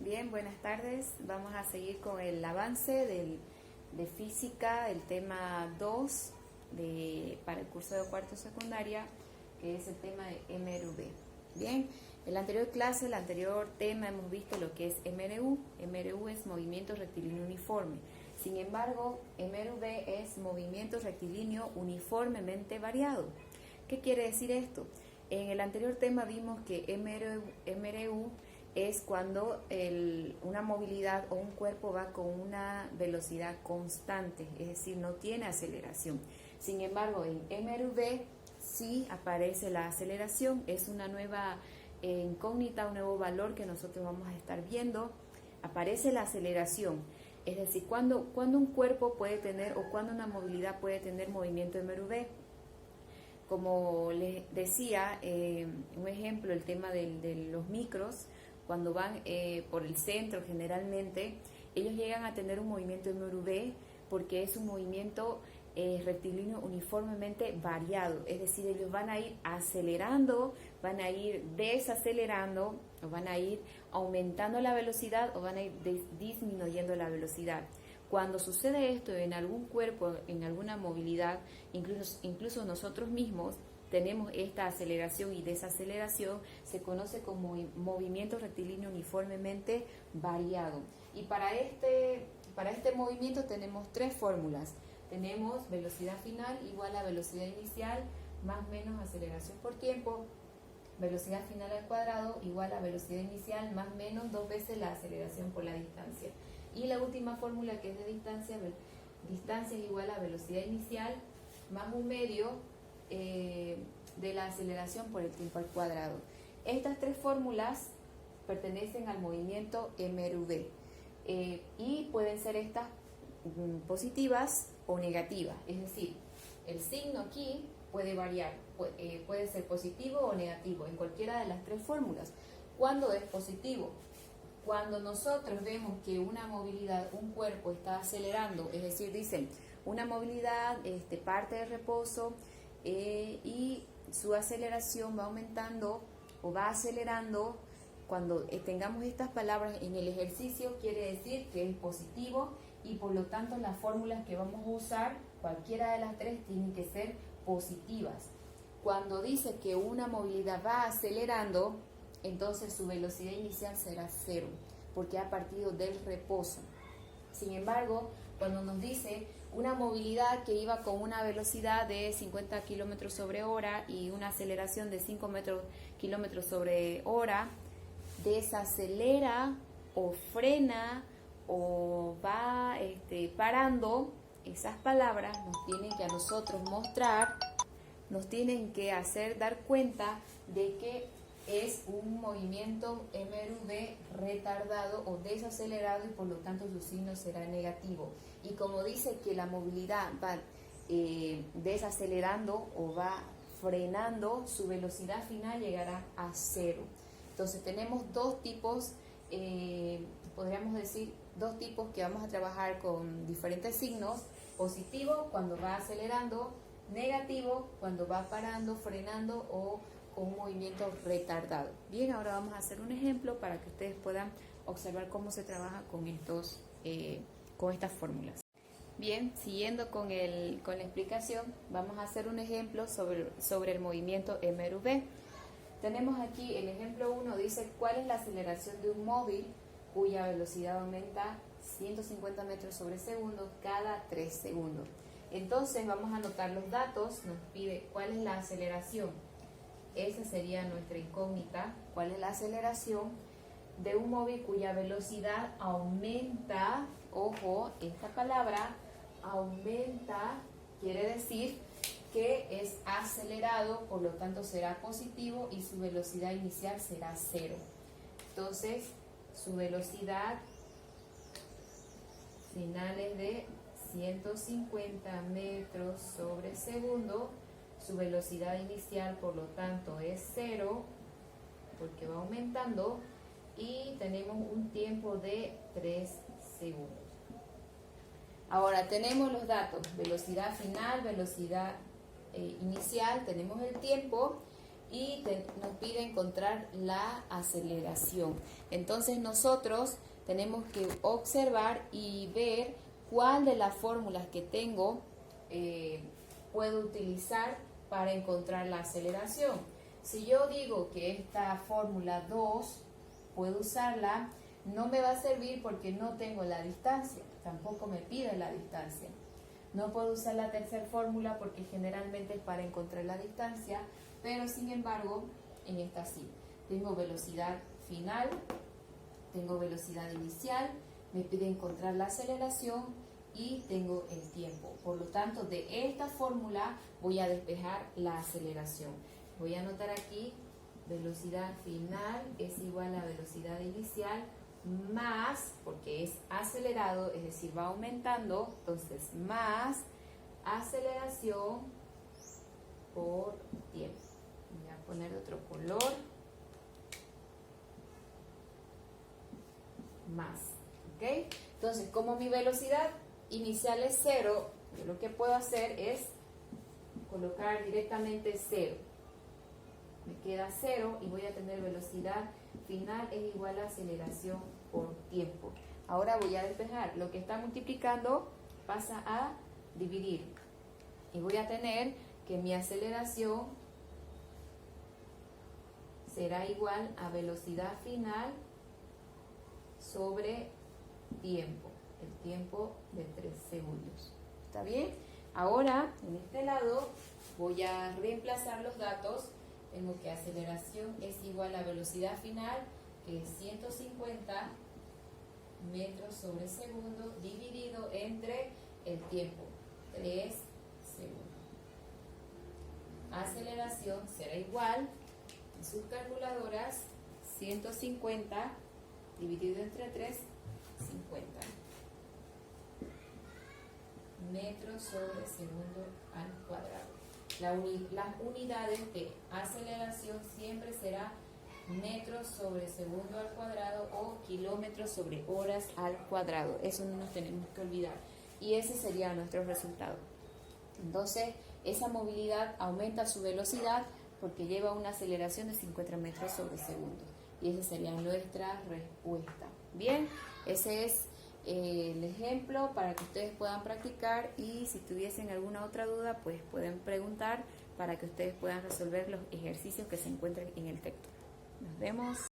Bien, buenas tardes. Vamos a seguir con el avance de física, el tema 2 para el curso de cuarto secundaria, que es el tema de MRV. Bien, en la anterior clase, el anterior tema, hemos visto lo que es MRU. MRU es movimiento rectilíneo uniforme. Sin embargo, MRV es movimiento rectilíneo uniformemente variado. ¿Qué quiere decir esto? En el anterior tema vimos que MRU es cuando una movilidad o un cuerpo va con una velocidad constante, es decir, no tiene aceleración. Sin embargo, en MRV sí aparece la aceleración, es una nueva incógnita, un nuevo valor que nosotros vamos a estar viendo. Aparece la aceleración, es decir, cuando un cuerpo puede tener o cuando una movilidad puede tener movimiento MRV. Como les decía, un ejemplo, el tema de los micros, cuando van por el centro generalmente, ellos llegan a tener un movimiento MRV porque es un movimiento rectilíneo uniformemente variado, es decir, ellos van a ir acelerando, van a ir desacelerando, o van a ir aumentando la velocidad o van a ir disminuyendo la velocidad. Cuando sucede esto en algún cuerpo, en alguna movilidad, incluso nosotros mismos tenemos esta aceleración y desaceleración, se conoce como movimiento rectilíneo uniformemente variado. Y para este movimiento tenemos tres fórmulas. Tenemos velocidad final igual a velocidad inicial más menos aceleración por tiempo. Velocidad final al cuadrado igual a velocidad inicial más menos 2 veces la aceleración por la distancia. Y la última fórmula, que es de distancia es igual a velocidad inicial más un medio de la aceleración por el tiempo al cuadrado. Estas tres fórmulas pertenecen al movimiento MRV y pueden ser estas positivas o negativas, es decir, el signo aquí puede variar, puede ser positivo o negativo en cualquiera de las tres fórmulas. ¿Cuándo es positivo? Cuando nosotros vemos que una movilidad, un cuerpo está acelerando, es decir, dicen, una movilidad parte de reposo y su aceleración va aumentando o va acelerando. Cuando tengamos estas palabras en el ejercicio, quiere decir que es positivo y por lo tanto las fórmulas que vamos a usar, cualquiera de las tres, tienen que ser positivas. Cuando dice que una movilidad va acelerando, entonces su velocidad inicial será 0, porque ha partido del reposo. Sin embargo, cuando nos dice una movilidad que iba con una velocidad de 50 km sobre hora y una aceleración de 5 km sobre hora, desacelera o frena o va parando, esas palabras nos tienen que a nosotros mostrar, nos tienen que hacer dar cuenta de que es un movimiento MRV retardado o desacelerado y por lo tanto su signo será negativo. Y como dice que la movilidad va desacelerando o va frenando, su velocidad final llegará a 0. Entonces tenemos dos tipos, podríamos decir, dos tipos que vamos a trabajar con diferentes signos. Positivo cuando va acelerando, negativo cuando va parando, frenando o con un movimiento retardado. Bien, ahora vamos a hacer un ejemplo para que ustedes puedan observar cómo se trabaja con estas fórmulas. Bien, siguiendo con la explicación, vamos a hacer un ejemplo sobre el movimiento MRV. Tenemos aquí el ejemplo 1, dice cuál es la aceleración de un móvil cuya velocidad aumenta 150 metros sobre segundo cada 3 segundos. Entonces vamos a anotar los datos, nos pide cuál es la aceleración. Esa sería nuestra incógnita, cuál es la aceleración de un móvil cuya velocidad aumenta. Ojo, esta palabra aumenta quiere decir que es acelerado, por lo tanto será positivo y su velocidad inicial será 0. Entonces, su velocidad final es de 150 metros sobre segundo. Su velocidad inicial, por lo tanto, es 0, porque va aumentando, y tenemos un tiempo de 3 segundos. Ahora tenemos los datos, velocidad final, velocidad inicial, tenemos el tiempo, y nos pide encontrar la aceleración. Entonces nosotros tenemos que observar y ver cuál de las fórmulas que tengo puedo utilizar para encontrar la aceleración. Si yo digo que esta fórmula 2 puedo usarla, no me va a servir porque no tengo la distancia, tampoco me pide la distancia. No puedo usar la tercera fórmula porque generalmente es para encontrar la distancia, pero sin embargo, en esta sí. Tengo velocidad final, tengo velocidad inicial, me pide encontrar la aceleración y tengo el tiempo. Por lo tanto, de esta fórmula voy a despejar la aceleración. Voy a anotar aquí, velocidad final es igual a velocidad inicial más, porque es acelerado, es decir, va aumentando, entonces más aceleración por tiempo. Voy a poner otro color, más, ¿ok? Entonces, como mi velocidad inicial es 0, yo lo que puedo hacer es colocar directamente 0. Me queda 0 y voy a tener velocidad final es igual a aceleración por tiempo. Ahora voy a despejar. Lo que está multiplicando pasa a dividir. Y voy a tener que mi aceleración será igual a velocidad final sobre tiempo. El tiempo de 3 segundos. ¿Está bien? Ahora, en este lado, voy a reemplazar los datos. Tengo que aceleración es igual a velocidad final, que es 150 metros sobre segundo, dividido entre el tiempo, 3 segundos. Aceleración será igual, en sus calculadoras, 150 dividido entre 3, 50 metros sobre segundo al cuadrado. Las unidades de aceleración siempre será metros sobre segundo al cuadrado o kilómetros sobre horas al cuadrado. Eso no nos tenemos que olvidar. Y ese sería nuestro resultado. Entonces, esa movilidad aumenta su velocidad porque lleva una aceleración de 50 metros sobre segundo. Y esa sería nuestra respuesta. Bien, ese es el ejemplo para que ustedes puedan practicar, y si tuviesen alguna otra duda pues pueden preguntar para que ustedes puedan resolver los ejercicios que se encuentran en el texto. Nos vemos.